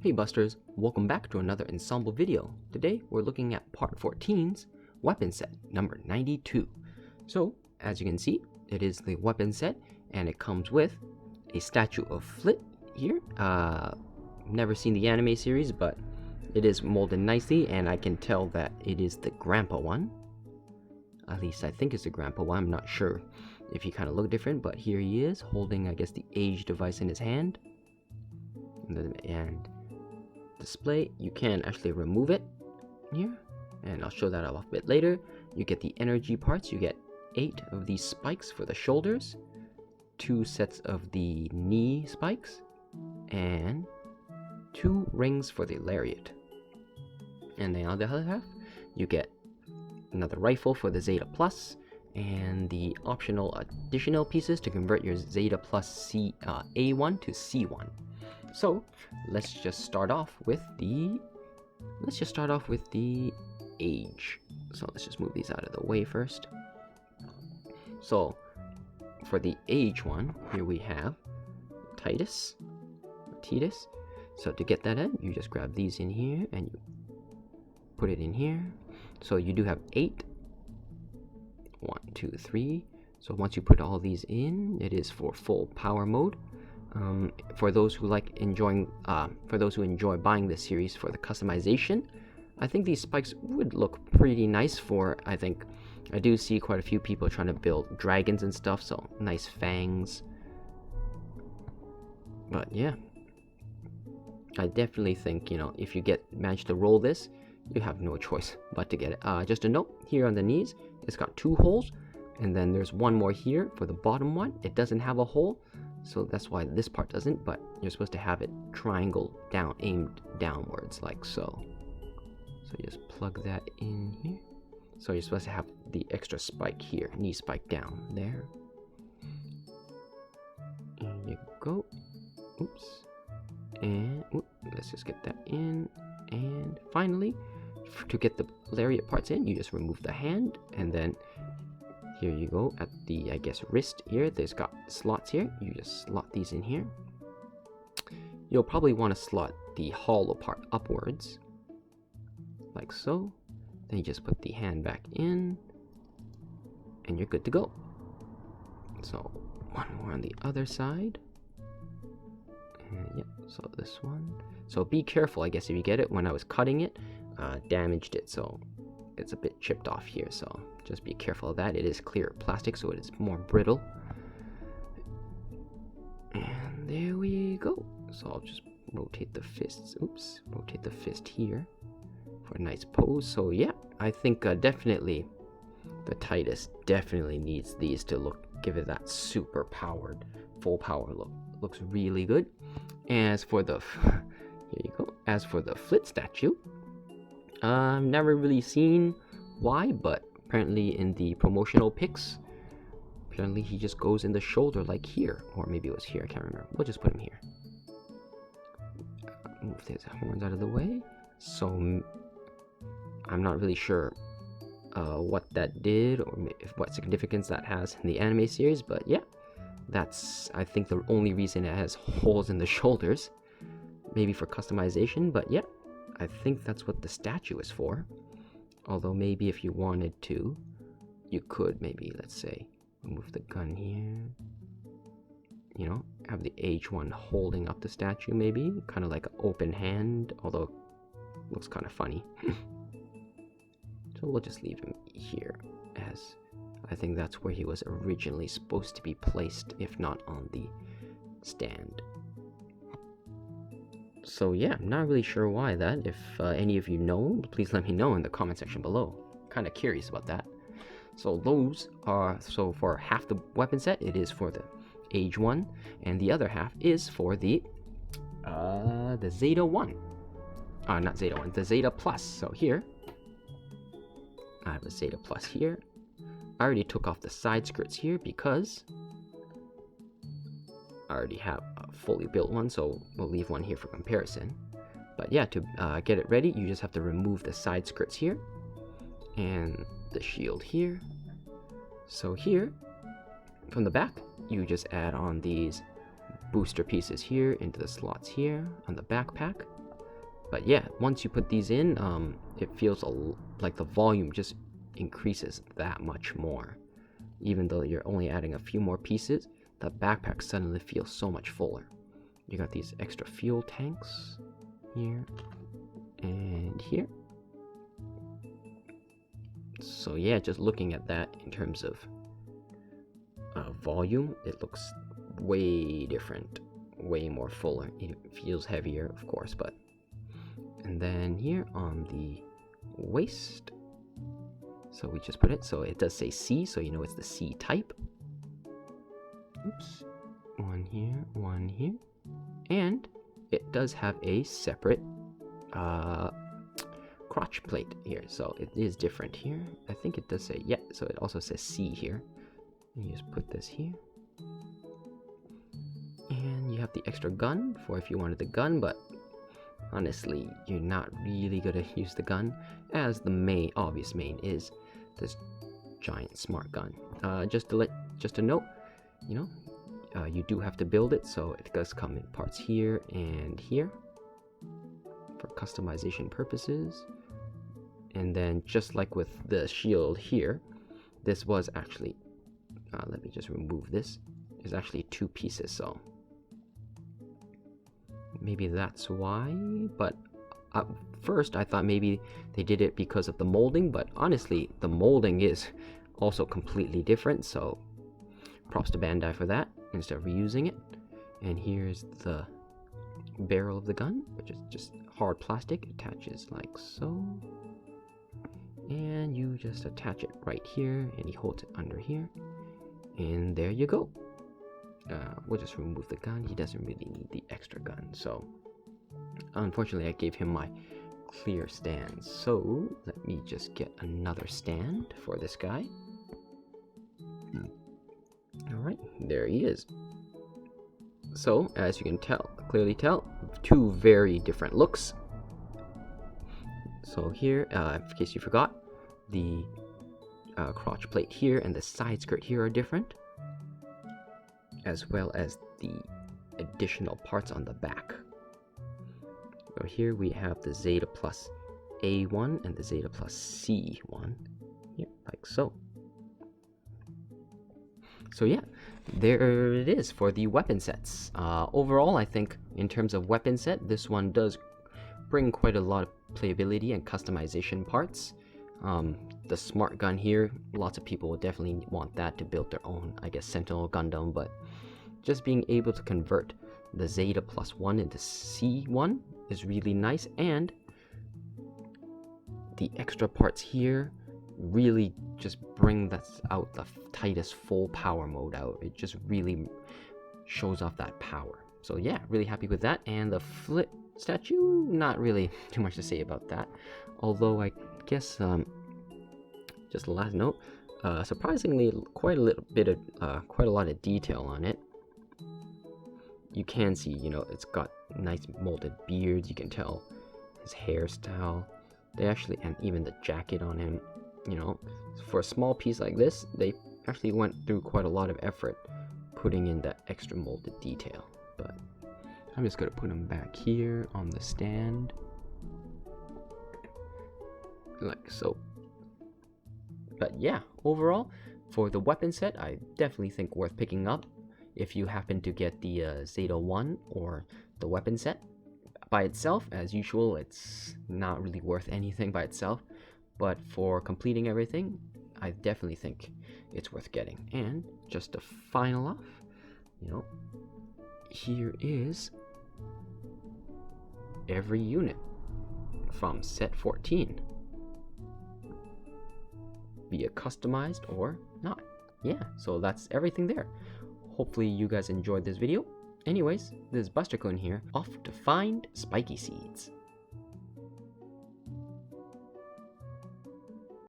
Hey Busters, welcome back to another ensemble video. Today we're looking at part 14's weapon set number 92. So as you can see, it is the weapon set and it comes with a statue of Flit here. Never seen the anime series, but it is molded nicely and I can tell that it is the grandpa one. At least I think it's the grandpa one. I'm not sure if he kind of look different, but here he is holding, I guess, the age device in his hand. And display, you can actually remove it here, and I'll show that off a bit later. You get the energy parts. You get 8 of these spikes for the shoulders, 2 sets of the knee spikes, and 2 rings for the lariat. And then on the other half, you get another rifle for the Zeta Plus, and the optional additional pieces to convert your Zeta Plus A1 to C1. So let's just start off with the age. So let's just move these out of the way first. So for the age one, here we have Titus. So to get that in, you just grab these in here and you put it in here. So you do have 8. 1, 2, 3. So once you put all these in, it is for full power mode. For those who enjoy buying this series for the customization, I think these spikes would look pretty nice for. I think I do see quite a few people trying to build dragons and stuff, so nice fangs. But yeah, I definitely think, if you manage to roll this, you have no choice but to get it. Just a note, here on the knees, it's got 2 holes, and then there's one more here for the bottom one. It doesn't have a hole, so that's why this part doesn't, but you're supposed to have it triangle down, aimed downwards, like so. So you just plug that in here. So you're supposed to have the extra spike here, knee spike down there. And you go. Oops. And let's just get that in. And finally, to get the lariat parts in, you just remove the hand, and then here you go at the, I guess, wrist here. There's got slots here. You just slot these in here. You'll probably want to slot the hollow part upwards, like so. Then you just put the hand back in, and you're good to go. So one more on the other side. And yep, so this one. So be careful, I guess, if you get it. When I was cutting it, damaged it, so it's a bit chipped off here, so just be careful of that. It is clear plastic, so it is more brittle. And there we go. So I'll just rotate the fists. Oops, rotate the fist here for a nice pose. So yeah, I think definitely the Titus definitely needs these to give it that super powered, full power look. Looks really good. As for the here you go. As for the Flit statue, I've never really seen why, but apparently in the promotional pics, apparently he just goes in the shoulder like here, or maybe it was here, I can't remember. We'll just put him here. Move his horns out of the way. So I'm not really sure what that did, or what significance that has in the anime series, but yeah, that's, I think, the only reason it has holes in the shoulders. Maybe for customization, but yeah, I think that's what the statue is for. Although maybe if you wanted to, you could maybe, let's say, remove the gun here. Have the H1 holding up the statue, maybe, kind of like an open hand, although it looks kind of funny. So we'll just leave him here, as I think that's where he was originally supposed to be placed, if not on the stand. So yeah, I'm not really sure why that. If any of you know, please let me know in the comment section below. Kind of curious about that. So those are, so for half the weapon set, it is for the age 1, and the other half is for the Zeta 1. Not Zeta 1, the Zeta Plus. So here, I have a Zeta Plus here. I already took off the side skirts here because I already have a fully built one, so we'll leave one here for comparison. But yeah, to get it ready, you just have to remove the side skirts here and the shield here. So here, from the back, you just add on these booster pieces here into the slots here on the backpack. But yeah, once you put these in, it feels like the volume just increases that much more. Even though you're only adding a few more pieces, the backpack suddenly feels so much fuller. You got these extra fuel tanks here and here. So yeah, just looking at that in terms of volume, it looks way different, way more fuller. It feels heavier, of course, but... And then here on the waist, so we just put it, so it does say C, so you know it's the C type. Oops. One here. And it does have a separate crotch plate here, so it is different here. I think it does say, yeah, so it also says C here. You just put this here. And you have the extra gun for if you wanted the gun, but honestly, you're not really gonna use the gun, as the obvious main is this giant smart gun. Just a note, you know, you do have to build it, so it does come in parts here and here for customization purposes. And then just like with the shield here, this was actually, let me just remove this. There's actually 2 pieces, so maybe that's why. But at first I thought maybe they did it because of the molding, but honestly the molding is also completely different, so props to Bandai for that, instead of reusing it. And here's the barrel of the gun, which is just hard plastic, attaches like so, and you just attach it right here, and he holds it under here, and there you go. We'll just remove the gun. He doesn't really need the extra gun, so unfortunately I gave him my clear stand. So let me just get another stand for this guy. Alright, there he is. So as you can clearly tell, 2 very different looks. So here, in case you forgot, the crotch plate here and the side skirt here are different, as well as the additional parts on the back. So here we have the Zeta Plus A1 and the Zeta Plus C1, here, like so. So yeah, there it is for the weapon sets. Overall, I think in terms of weapon set, this one does bring quite a lot of playability and customization parts. The smart gun here, lots of people will definitely want that to build their own, I guess, Sentinel Gundam, but just being able to convert the Zeta Plus 1 into C1 is really nice, and the extra parts here really just bring out the Titus full power mode out. It just really shows off that power. So yeah, really happy with that. And the flip statue, not really too much to say about that, although I guess just a last note, surprisingly quite a lot of detail on it. You can see, you know, it's got nice molded beards. You can tell his hairstyle. They actually, and even the jacket on him, you know, for a small piece like this, they actually went through quite a lot of effort putting in that extra molded detail. But I'm just gonna put him back here on the stand, like so. But yeah, overall, for the weapon set, I definitely think worth picking up if you happen to get the Zeta 1 or the weapon set. By itself, as usual, it's not really worth anything by itself, but for completing everything, I definitely think it's worth getting. And just to final off, you know, here is every unit from set 14, be it customized or not. Yeah, so that's everything there. Hopefully you guys enjoyed this video. Anyways, this is Buster-kun here, off to find spiky seeds.